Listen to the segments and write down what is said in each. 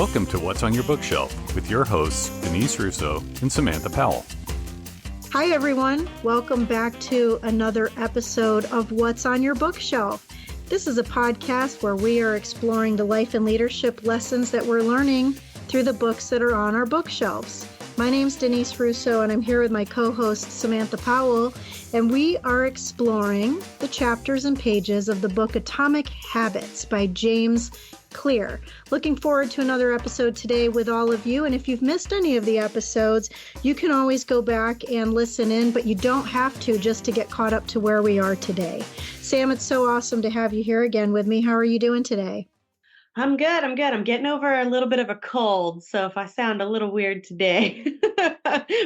Welcome to What's on Your Bookshelf with your hosts, Denise Russo and Samantha Powell. Hi, everyone. Welcome back to another episode of What's on Your Bookshelf. This is a podcast where we are exploring the life and leadership lessons that we're learning through the books that are on our bookshelves. My name's Denise Russo, and I'm here with my co-host, Samantha Powell, and we are exploring the chapters and pages of the book Atomic Habits by James Clear. Looking forward to another episode today with all of you. And if you've missed any of the episodes, you can always go back and listen in, but you don't have to just to get caught up to where we are today. Sam, it's so awesome to have you here again with me. How are you doing today? I'm good. I'm getting over a little bit of a cold, so if I sound a little weird today,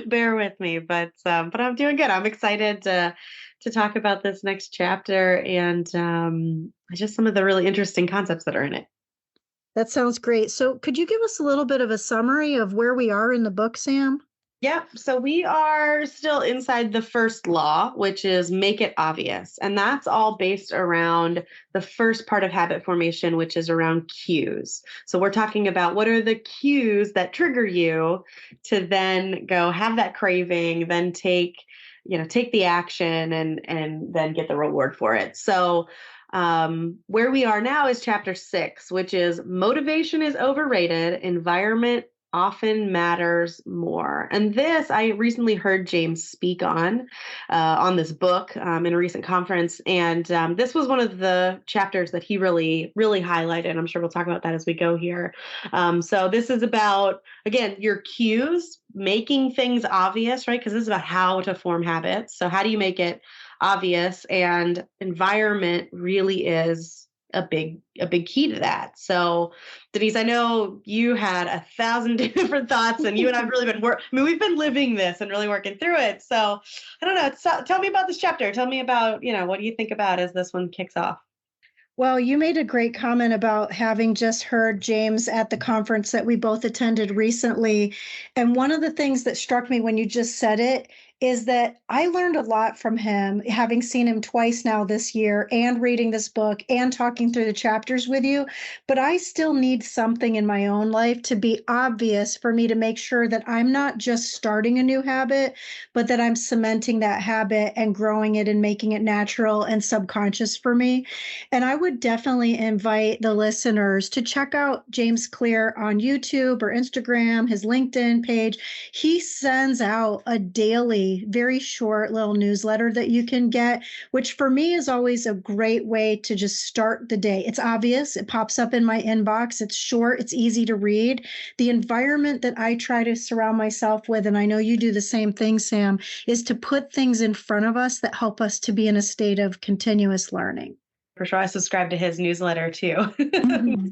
bear with me. But I'm doing good. I'm excited to talk about this next chapter and just some of the really interesting concepts that are in it. That sounds great. So could you give us a little bit of a summary of where we are in the book, Sam? Yep. So we are still inside the first law, which is make it obvious. And that's all based around the first part of habit formation, which is around cues. So we're talking about what are the cues that trigger you to then go have that craving, then take the action and then get the reward for it. So where we are now is chapter 6, which is motivation is overrated, environment often matters more. And this, I recently heard James speak on this book in a recent conference. And this was one of the chapters that he really, really highlighted. I'm sure we'll talk about that as we go here. So this is about, again, your cues, making things obvious, right? Because this is about how to form habits. So how do you make it obvious? And environment really is a big key to that. So Denise, I know you had 1,000 different thoughts, and you and I've really been we've been living this and really working through it. So I don't know. Tell me about this chapter. Tell me about, what do you think about as this one kicks off? Well, you made a great comment about having just heard James at the conference that we both attended recently. And one of the things that struck me when you just said it is that I learned a lot from him, having seen him twice now this year and reading this book and talking through the chapters with you. But I still need something in my own life to be obvious for me to make sure that I'm not just starting a new habit, but that I'm cementing that habit and growing it and making it natural and subconscious for me. And I would definitely invite the listeners to check out James Clear on YouTube or Instagram, his LinkedIn page. He sends out a daily, very short little newsletter that you can get, which for me is always a great way to just start the day. It's obvious. It pops up in my inbox. It's short. It's easy to read. The environment that I try to surround myself with, and I know you do the same thing, Sam, is to put things in front of us that help us to be in a state of continuous learning. For sure. I subscribe to his newsletter too. Mm-hmm.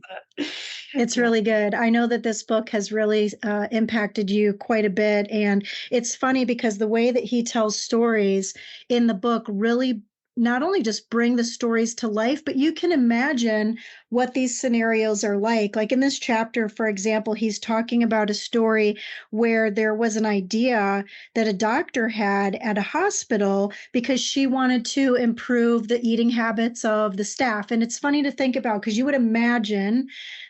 It's really good. I know that this book has really impacted you quite a bit. And it's funny because the way that he tells stories in the book really not only just bring the stories to life, but you can imagine what these scenarios are like. Like in this chapter, for example, he's talking about a story where there was an idea that a doctor had at a hospital because she wanted to improve the eating habits of the staff. And it's funny to think about because you would imagine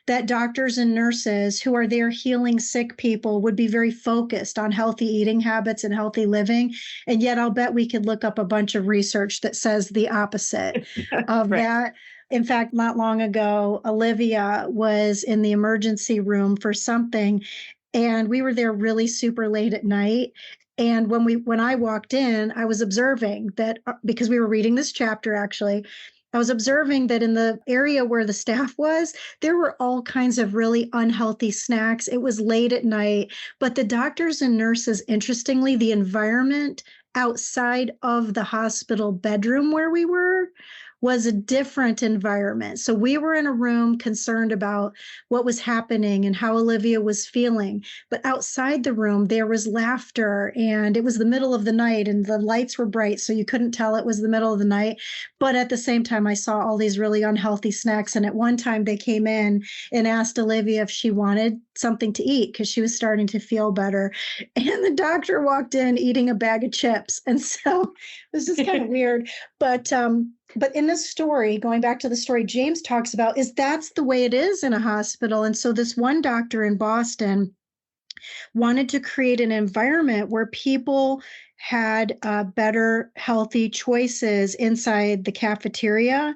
that doctors and nurses who are there healing sick people would be very focused on healthy eating habits and healthy living. And yet I'll bet we could look up a bunch of research that says the opposite of Right. that. In fact, not long ago, Olivia was in the emergency room for something, and we were there really super late at night. And when I walked in, I was observing that because we were reading this chapter, actually, I was observing that in the area where the staff was, there were all kinds of really unhealthy snacks. It was late at night, but the doctors and nurses, interestingly, the environment outside of the hospital bedroom where we were was a different environment. So we were in a room concerned about what was happening and how Olivia was feeling. But outside the room, there was laughter, and it was the middle of the night and the lights were bright, so you couldn't tell it was the middle of the night. But at the same time, I saw all these really unhealthy snacks. And at one time they came in and asked Olivia if she wanted something to eat because she was starting to feel better. And the doctor walked in eating a bag of chips. And so it was just kind of weird. But But in this story, going back to the story James talks about, is that's the way it is in a hospital. And so this one doctor in Boston wanted to create an environment where people had better, healthy choices inside the cafeteria.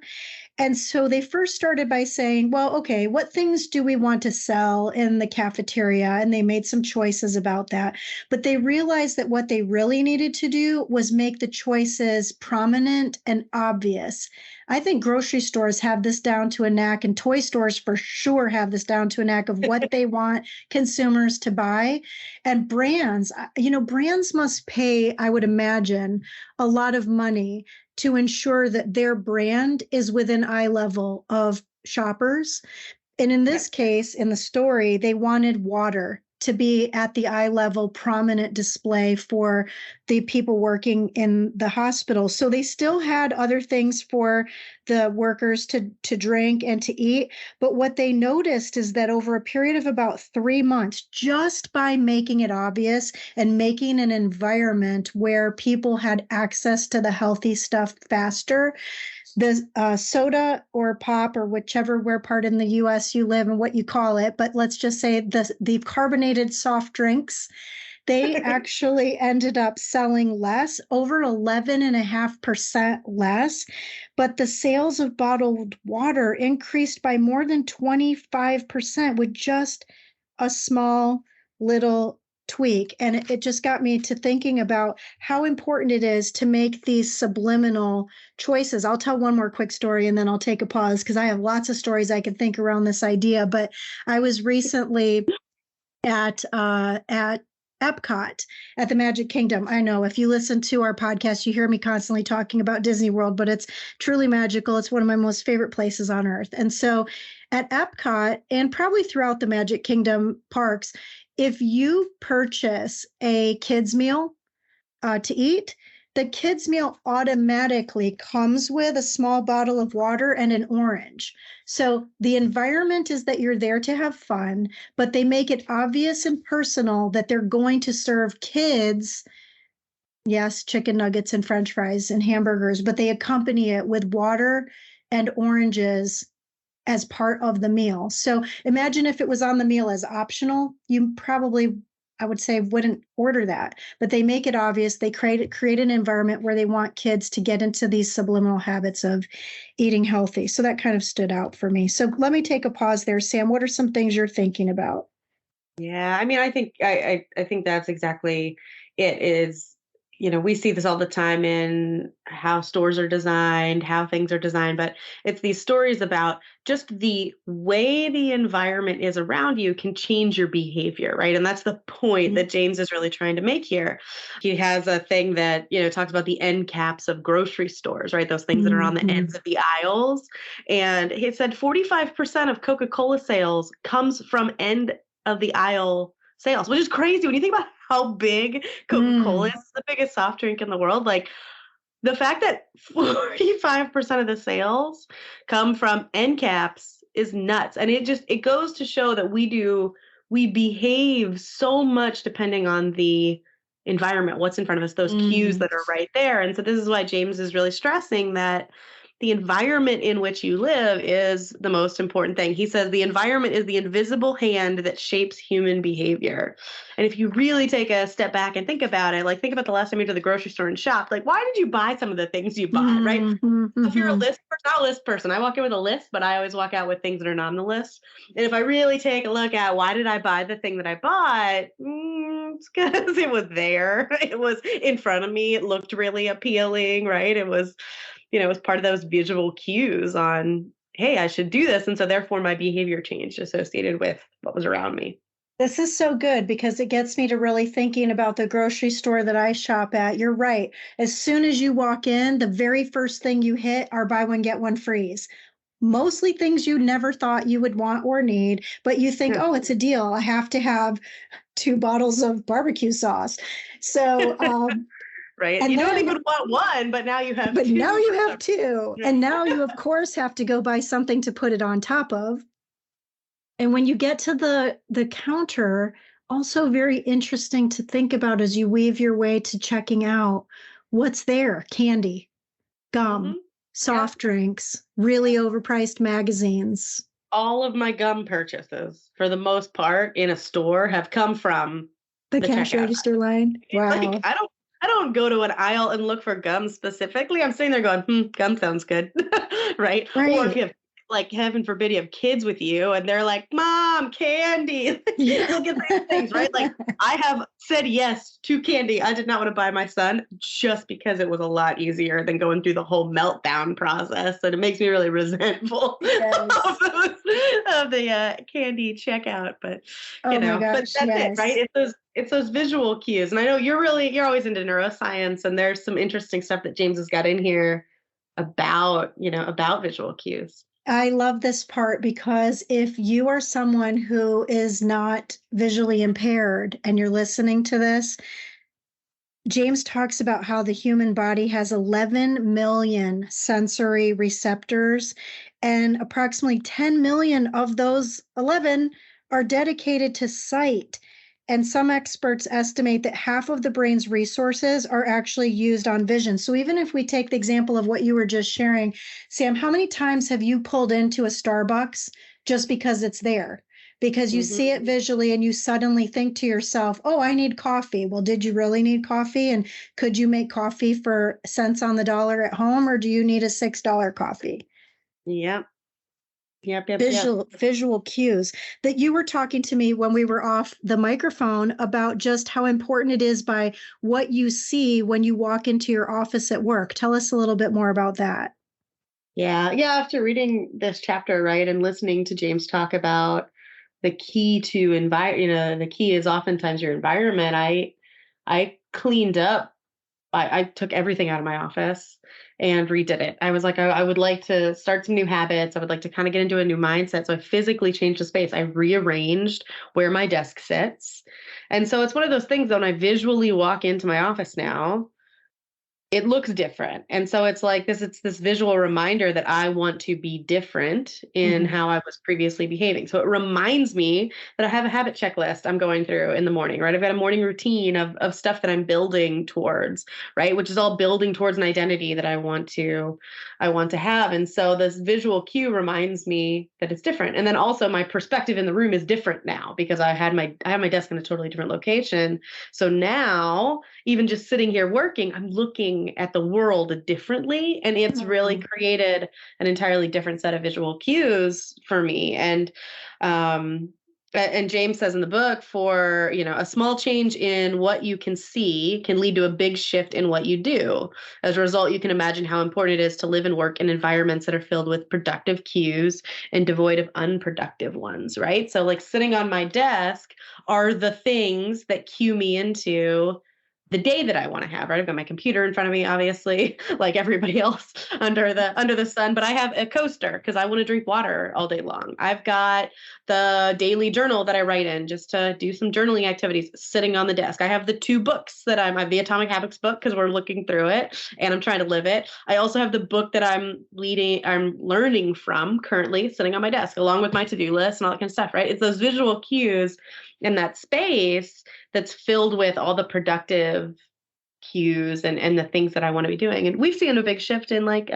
And so they first started by saying, well, okay, what things do we want to sell in the cafeteria? And they made some choices about that. But they realized that what they really needed to do was make the choices prominent and obvious. I think grocery stores have this down to a knack, and toy stores for sure have this down to a knack of what they want consumers to buy. And brands, brands must pay, I would imagine, a lot of money to ensure that their brand is within eye level of shoppers. And in this case, in the story, they wanted water to be at the eye level prominent display for the people working in the hospital. So they still had other things for the workers to drink and to eat. But what they noticed is that over a period of about 3 months, just by making it obvious and making an environment where people had access to the healthy stuff faster, the soda or pop or whichever where part in the US you live and what you call it, but let's just say the carbonated soft drinks, they actually ended up selling less, over 11.5% less, but the sales of bottled water increased by more than 25% with just a small little tweak. And it just got me to thinking about how important it is to make these subliminal choices. I'll tell one more quick story and then I'll take a pause because I have lots of stories I can think around this idea. But I was recently at Epcot at the Magic Kingdom. I know if you listen to our podcast, you hear me constantly talking about Disney World, but it's truly magical. It's one of my most favorite places on earth. And so at Epcot and probably throughout the Magic Kingdom parks, if you purchase a kids meal to eat, the kids meal automatically comes with a small bottle of water and an orange. So the environment is that you're there to have fun, but they make it obvious and personal that they're going to serve kids, yes, chicken nuggets and French fries and hamburgers, but they accompany it with water and oranges as part of the meal. So imagine if it was on the meal as optional, you probably, I would say, wouldn't order that, but they make it obvious. They create an environment where they want kids to get into these subliminal habits of eating healthy. So that kind of stood out for me. So let me take a pause there. Sam, what are some things you're thinking about? Yeah, I mean, I think I think that's exactly it. Is we see this all the time in how stores are designed, how things are designed, but it's these stories about just the way the environment is around you can change your behavior, right? And that's the point that James is really trying to make here. He has a thing that, talks about the end caps of grocery stores, right? Those things that are on the ends of the aisles. And he said 45% of Coca-Cola sales comes from end of the aisle sales, which is crazy when you think about how big Coca-Cola is, the biggest soft drink in the world. Like the fact that 45% of the sales come from end caps is nuts. And it goes to show that we behave so much depending on the environment, what's in front of us, those cues that are right there. And so this is why James is really stressing that the environment in which you live is the most important thing. He says the environment is the invisible hand that shapes human behavior. And if you really take a step back and think about it, like think about the last time you went to the grocery store and shopped, like why did you buy some of the things you bought, right? If you're a list person, not a list person, I walk in with a list, but I always walk out with things that are not on the list. And if I really take a look at why did I buy the thing that I bought, it's because it was there. It was in front of me. It looked really appealing, right? It was part of those visual cues on, hey, I should do this. And so therefore my behavior changed associated with what was around me. This is so good because it gets me to really thinking about the grocery store that I shop at. You're right. As soon as you walk in, the very first thing you hit are buy one, get one frees. Mostly things you never thought you would want or need, but you think, oh, it's a deal. I have to have 2 bottles of barbecue sauce. So, right. And you don't even want one, but now you have 2. But now you have 2. And now you, of course, have to go buy something to put it on top of. And when you get to the counter, also very interesting to think about as you weave your way to checking out, what's there? Candy, gum, soft drinks, really overpriced magazines. All of my gum purchases, for the most part, in a store have come from The the cash checkout. register line. Wow. Like, I don't go to an aisle and look for gum specifically. I'm sitting there going, gum sounds good. Right? Or if Right. you have, like, heaven forbid, you have kids with you and they're like, Mom, candy. You'll get these things, right? Like, I have said yes to candy. I did not want to buy my son just because it was a lot easier than going through the whole meltdown process. And it makes me really resentful Yes. of the candy checkout. But Oh my but gosh, that's it, yes. right? It's those visual cues. And I know you're always into neuroscience, and there's some interesting stuff that James has got in here about visual cues. I love this part because if you are someone who is not visually impaired and you're listening to this, James talks about how the human body has 11 million sensory receptors, and approximately 10 million of those 11 are dedicated to sight. And some experts estimate that half of the brain's resources are actually used on vision. So even if we take the example of what you were just sharing, Sam, how many times have you pulled into a Starbucks just because it's there? Because you see it visually and you suddenly think to yourself, oh, I need coffee. Well, did you really need coffee? And could you make coffee for cents on the dollar at home, or do you need a $6 coffee? Yep. Visual cues that you were talking to me when we were off the microphone about just how important it is by what you see when you walk into your office at work. Tell us a little bit more about that. Yeah. After reading this chapter, right, and listening to James talk about the key to the key is oftentimes your environment. I cleaned up. I took everything out of my office and redid it. I was like, I would like to start some new habits. I would like to kind of get into a new mindset. So I physically changed the space. I rearranged where my desk sits. And so it's one of those things that when I visually walk into my office now, it looks different. And so it's like it's this visual reminder that I want to be different in how I was previously behaving. So it reminds me that I have a habit checklist I'm going through in the morning, right? I've got a morning routine of stuff that I'm building towards, right? Which is all building towards an identity that I want to have. And so this visual cue reminds me that it's different. And then also my perspective in the room is different now because I have my desk in a totally different location. So now, even just sitting here working, I'm looking at the world differently, and it's really created an entirely different set of visual cues for me. And James says in the book, for a small change in what you can see can lead to a big shift in what you do. As a result, you can imagine how important it is to live and work in environments that are filled with productive cues and devoid of unproductive ones, right? So like sitting on my desk are the things that cue me into the day that I want to have, right? I've got my computer in front of me, obviously, like everybody else under the sun, but I have a coaster because I want to drink water all day long. I've got the daily journal that I write in just to do some journaling activities sitting on the desk. I have the 2 books that I have the Atomic Habits book because we're looking through it and I'm trying to live it. I also have the book that I'm learning from currently sitting on my desk along with my to-do list and all that kind of stuff, right? It's those visual cues in that space that's filled with all the productive cues and the things that I want to be doing. And we've seen a big shift in like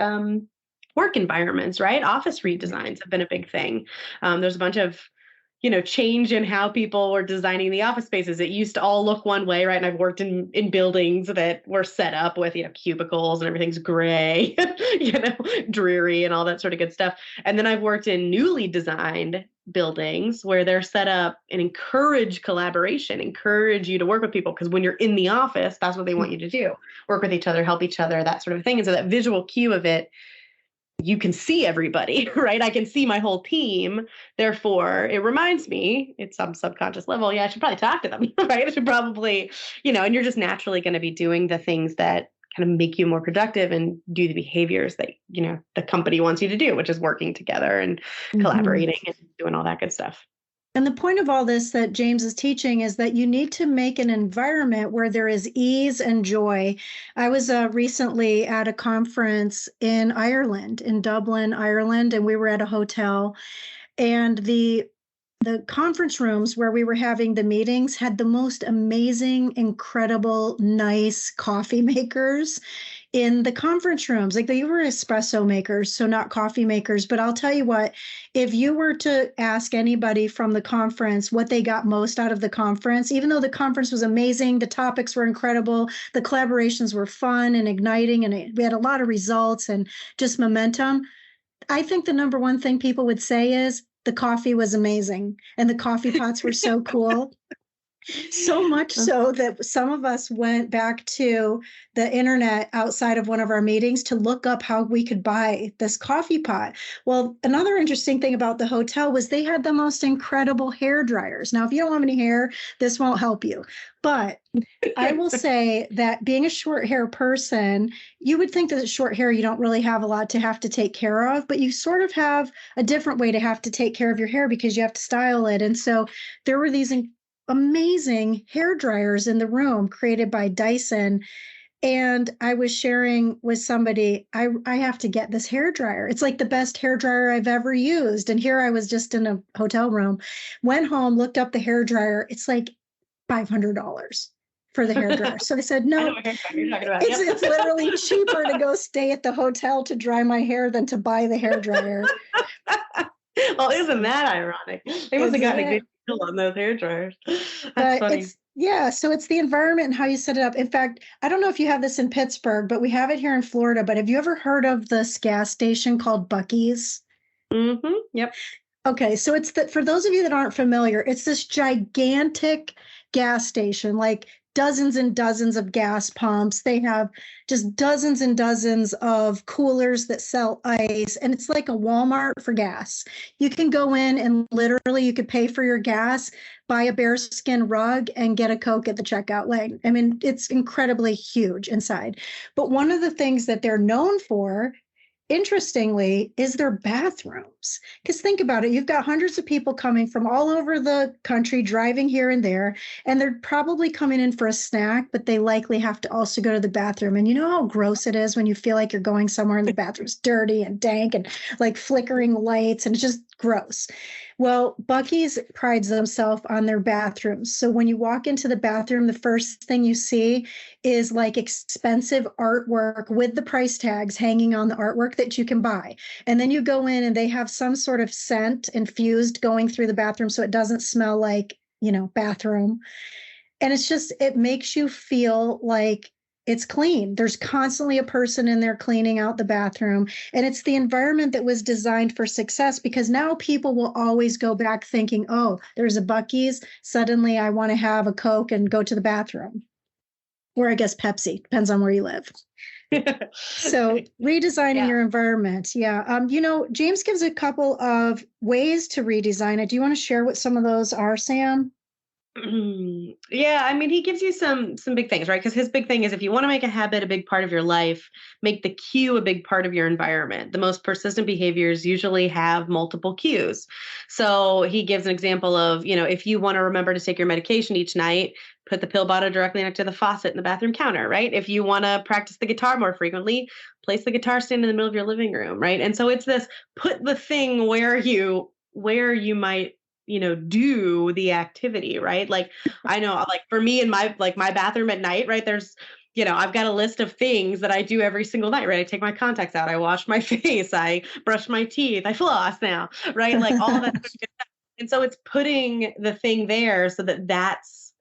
work environments, right? Office redesigns have been a big thing. There's a bunch of change in how people were designing the office spaces. It used to all look one way, right? And I've worked in buildings that were set up with, cubicles and everything's gray, dreary and all that sort of good stuff. And then I've worked in newly designed buildings where they're set up and encourage collaboration, encourage you to work with people. Because when you're in the office, that's what they want you to do. Work with each other, help each other, that sort of thing. And so that visual cue of it, you can see everybody, right? I can see my whole team. Therefore, it reminds me, it's some subconscious level, I should probably talk to them, right? I should probably, and you're just naturally going to be doing the things that kind of make you more productive and do the behaviors that, the company wants you to do, which is working together and collaborating and doing all that good stuff. And the point of all this that James is teaching is that you need to make an environment where there is ease and joy. I was recently at a conference in Ireland, in Dublin, Ireland, and we were at a hotel. And the conference rooms where we were having the meetings had the most amazing, incredible, nice coffee makers. in the conference rooms. Like they were espresso makers, so not coffee makers. But I'll tell you what, if you were to ask anybody from the conference what they got most out of the conference, even though the conference was amazing, the topics were incredible, the collaborations were fun and igniting, and we had a lot of results and just momentum. I think the number one thing people would say is the coffee was amazing and the coffee pots were so cool. So much so that some of us went back to the internet outside of one of our meetings to look up how we could buy this coffee pot. Well, another interesting thing about the hotel was they had the most incredible hair dryers. Now, if you don't have any hair, this won't help you. But I will say that being a short hair person, you would think that short hair, you don't really have a lot to have to take care of, but you sort of have a different way to have to take care of your hair because you have to style it. And so there were these amazing hair dryers in the room created by Dyson. And I was sharing with somebody, I have to get this hair dryer. It's like the best hair dryer I've ever used. And here I was just in a hotel room, went home, looked up the hair dryer. It's like $500 for the hair dryer. So I said, no, it's literally cheaper to go stay at the hotel to dry my hair than to buy the hair dryer. Well, isn't that ironic? They must have gotten a good deal on those hair dryers. That's funny. So it's the environment and how you set it up. In fact, I don't know if you have this in Pittsburgh, but we have it here in Florida. But have you ever heard of this gas station called Buc-ee's? Mm-hmm. Yep. Okay, so it's for those of you that aren't familiar, it's this gigantic gas station, like dozens and dozens of gas pumps. They have just dozens and dozens of coolers that sell ice, and it's like a Walmart for gas. You can go in and literally you could pay for your gas, buy a bearskin rug, and get a Coke at the checkout lane. I mean, it's incredibly huge inside. But one of the things that they're known for, interestingly, is their bathrooms. Because think about it, you've got hundreds of people coming from all over the country, driving here and there, and they're probably coming in for a snack, but they likely have to also go to the bathroom. And you know how gross it is when you feel like you're going somewhere and the bathroom's dirty and dank and like flickering lights, and it's just gross. Well, Buc-ee's prides themselves on their bathrooms. So when you walk into the bathroom, the first thing you see is like expensive artwork with the price tags hanging on the artwork that you can buy. And then you go in and they have some sort of scent infused going through the bathroom so it doesn't smell like, bathroom. And it's just, it makes you feel like it's clean. There's constantly a person in there cleaning out the bathroom. And it's the environment that was designed for success, because now people will always go back thinking, oh, there's a Buc-ee's. Suddenly I want to have a Coke and go to the bathroom. Or I guess Pepsi, depends on where you live. So redesigning your environment. Yeah. James gives a couple of ways to redesign it. Do you want to share what some of those are, Sam? Yeah, I mean, he gives you some big things, right? Because his big thing is, if you want to make a habit a big part of your life, make the cue a big part of your environment. The most persistent behaviors usually have multiple cues. So he gives an example of, if you want to remember to take your medication each night, put the pill bottle directly next to the faucet in the bathroom counter, right? If you want to practice the guitar more frequently, place the guitar stand in the middle of your living room, right? And so it's this, put the thing where you might do the activity, right? Like, I know, like for me in my bathroom at night, right? There's, I've got a list of things that I do every single night, right? I take my contacts out, I wash my face, I brush my teeth, I floss now, right? Like all of that. And so it's putting the thing there so that that's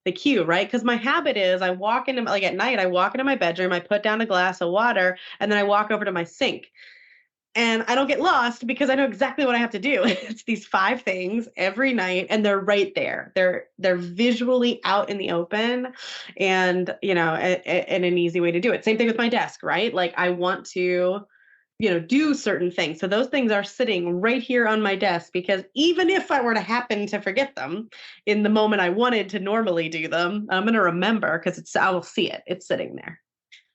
the cue, right? Because my habit is I walk into, like at night, I walk into my bedroom, I put down a glass of water, and then I walk over to my sink. And I don't get lost because I know exactly what I have to do. It's these 5 things every night, and they're right there. They're visually out in the open, and and an easy way to do it. Same thing with my desk, right? Like I want to, do certain things. So those things are sitting right here on my desk, because even if I were to happen to forget them in the moment I wanted to normally do them, I'm going to remember because I will see it. It's sitting there.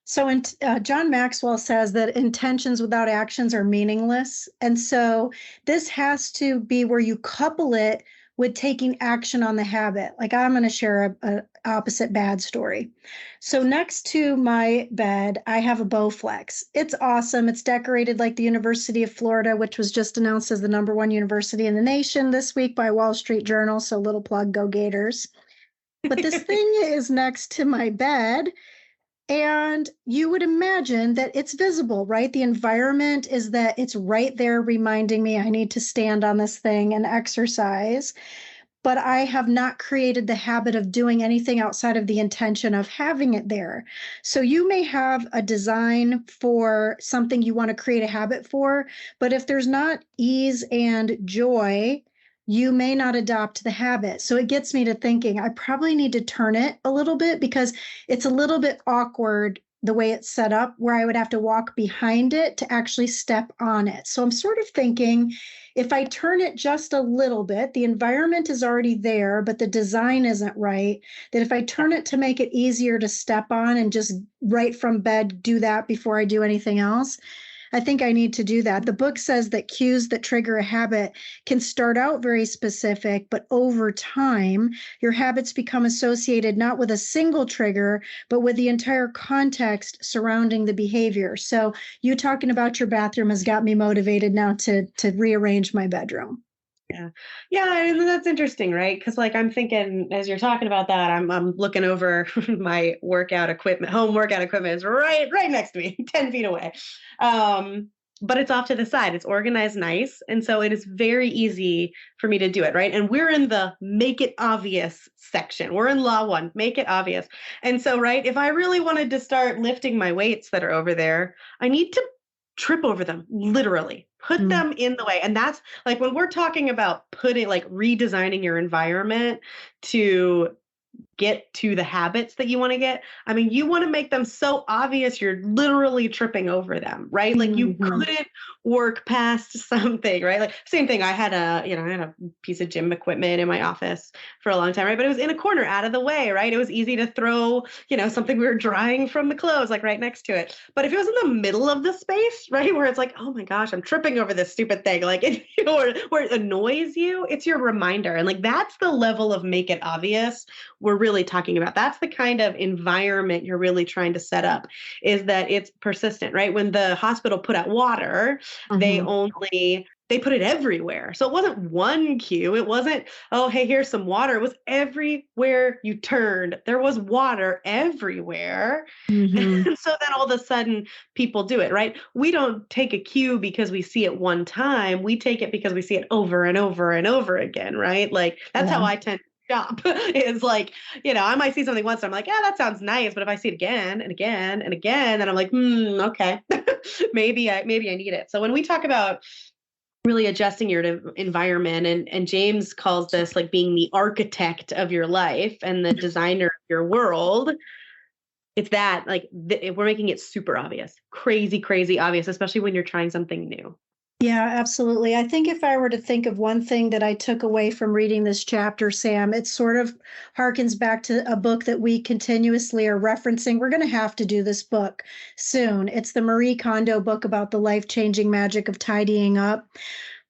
So John Maxwell says that intentions without actions are meaningless. And so this has to be where you couple it with taking action on the habit. Like I'm going to share a opposite bad story. So next to my bed, I have a Bowflex. It's awesome. It's decorated like the University of Florida, which was just announced as the #1 university in the nation this week by Wall Street Journal. So little plug, go Gators. But this thing is next to my bed. And you would imagine that it's visible, right? The environment is that it's right there reminding me I need to stand on this thing and exercise. But I have not created the habit of doing anything outside of the intention of having it there. So you may have a design for something you want to create a habit for, but if there's not ease and joy, you may not adopt the habit. So it gets me to thinking I probably need to turn it a little bit because it's a little bit awkward the way it's set up, where I would have to walk behind it to actually step on it. So I'm sort of thinking if I turn it just a little bit, the environment is already there, but the design isn't right, that if I turn it to make it easier to step on and just right from bed do that before I do anything else, I think I need to do that. The book says that cues that trigger a habit can start out very specific, but over time, your habits become associated not with a single trigger, but with the entire context surrounding the behavior. So you talking about your bathroom has got me motivated now to rearrange my bedroom. Yeah. Yeah. And that's interesting, right? Because like I'm thinking as you're talking about that, I'm looking over my workout equipment, home workout equipment is right next to me, 10 feet away. But it's off to the side. It's organized nice. And so it is very easy for me to do it, right? And we're in the make it obvious section. We're in law one, make it obvious. And so, right, if I really wanted to start lifting my weights that are over there, I need to trip over them, literally put them in the way. And that's like when we're talking about putting like redesigning your environment to get to the habits that you want to get. I mean, you want to make them so obvious you're literally tripping over them, right? Like you couldn't work past something, right? Like same thing. I had a piece of gym equipment in my office for a long time, right? But it was in a corner out of the way, right? It was easy to throw, something we were drying from the clothes, like right next to it. But if it was in the middle of the space, right, where it's like, oh my gosh, I'm tripping over this stupid thing, like where it annoys you, it's your reminder. And like, that's the level of make it obvious we're really talking about. That's the kind of environment you're really trying to set up, is that it's persistent, right? When the hospital put out water, they put it everywhere. So it wasn't one cue. It wasn't, oh, hey, here's some water. It was everywhere you turned. There was water everywhere. And so then all of a sudden people do it, right? We don't take a cue because we see it one time. We take it because we see it over and over and over again, right? Like that's how I tend shop is like, I might see something once and I'm like, yeah, that sounds nice. But if I see it again and again and again, then I'm like, okay, maybe I need it. So when we talk about really adjusting your environment, and James calls this like being the architect of your life and the designer of your world, it's that like we're making it super obvious, crazy obvious, especially when you're trying something new. Yeah, absolutely. I think if I were to think of one thing that I took away from reading this chapter, Sam, it sort of harkens back to a book that we continuously are referencing. We're going to have to do this book soon. It's the Marie Kondo book about the life-changing magic of tidying up.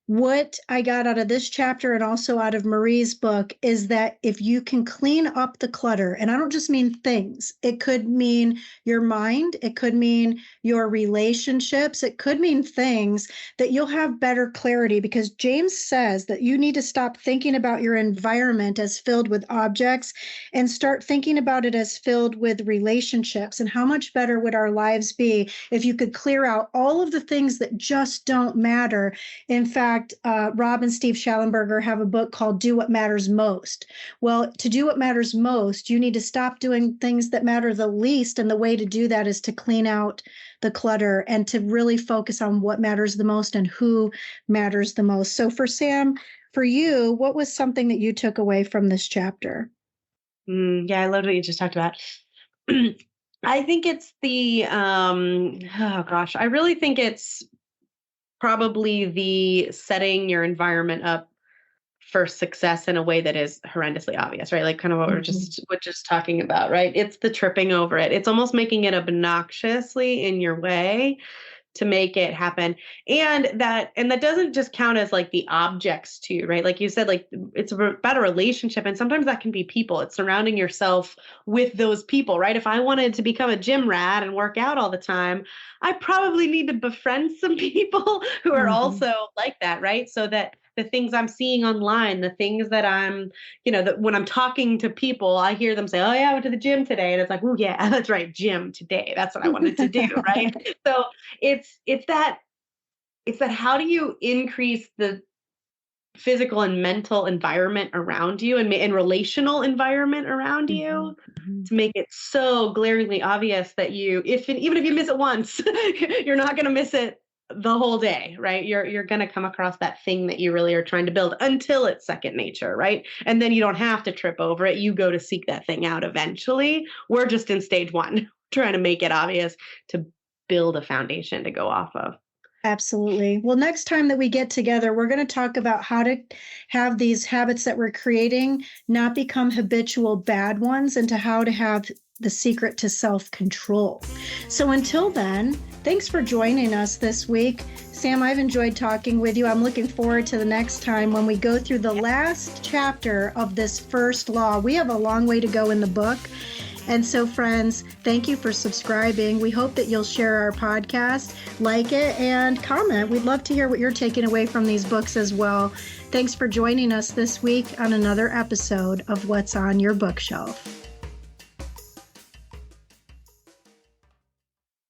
What I got out of this chapter and also out of Marie's book is that if you can clean up the clutter, and I don't just mean things, it could mean your mind, it could mean your relationships, it could mean things, that you'll have better clarity, because James says that you need to stop thinking about your environment as filled with objects and start thinking about it as filled with relationships. And how much better would our lives be if you could clear out all of the things that just don't matter? In fact, Rob and Steve Schallenberger have a book called Do What Matters Most. Well, to do what matters most, you need to stop doing things that matter the least. And the way to do that is to clean out the clutter and to really focus on what matters the most and who matters the most. So for Sam, for you, what was something that you took away from this chapter? Yeah, I loved what you just talked about. I think it's I really think it's probably the setting your environment up for success in a way that is horrendously obvious, right? Like kind of what we're just talking about, right? It's the tripping over it. It's almost making it obnoxiously in your way to make it happen. And that doesn't just count as like the objects too, right? Like you said, like it's about a relationship, and sometimes that can be people. It's surrounding yourself with those people, right? If I wanted to become a gym rat and work out all the time, I probably need to befriend some people who are also like that, right? So that the things I'm seeing online, the things that I'm, that when I'm talking to people, I hear them say, oh yeah, I went to the gym today. And it's like, oh yeah, that's right. Gym today. That's what I wanted to do. Right. So it's that how do you increase the physical and mental environment around you and relational environment around you to make it so glaringly obvious that even if you miss it once, you're not going to miss it the whole day, right? You're going to come across that thing that you really are trying to build until it's second nature, right? And then you don't have to trip over it. You go to seek that thing out eventually. We're just in stage 1, trying to make it obvious to build a foundation to go off of. Absolutely. Well, next time that we get together, we're going to talk about how to have these habits that we're creating not become habitual bad ones, and to how to have the secret to self-control. So until then, thanks for joining us this week. Sam, I've enjoyed talking with you. I'm looking forward to the next time when we go through the last chapter of this first law. We have a long way to go in the book. And so, friends, thank you for subscribing. We hope that you'll share our podcast, like it, and comment. We'd love to hear what you're taking away from these books as well. Thanks for joining us this week on another episode of What's on Your Bookshelf.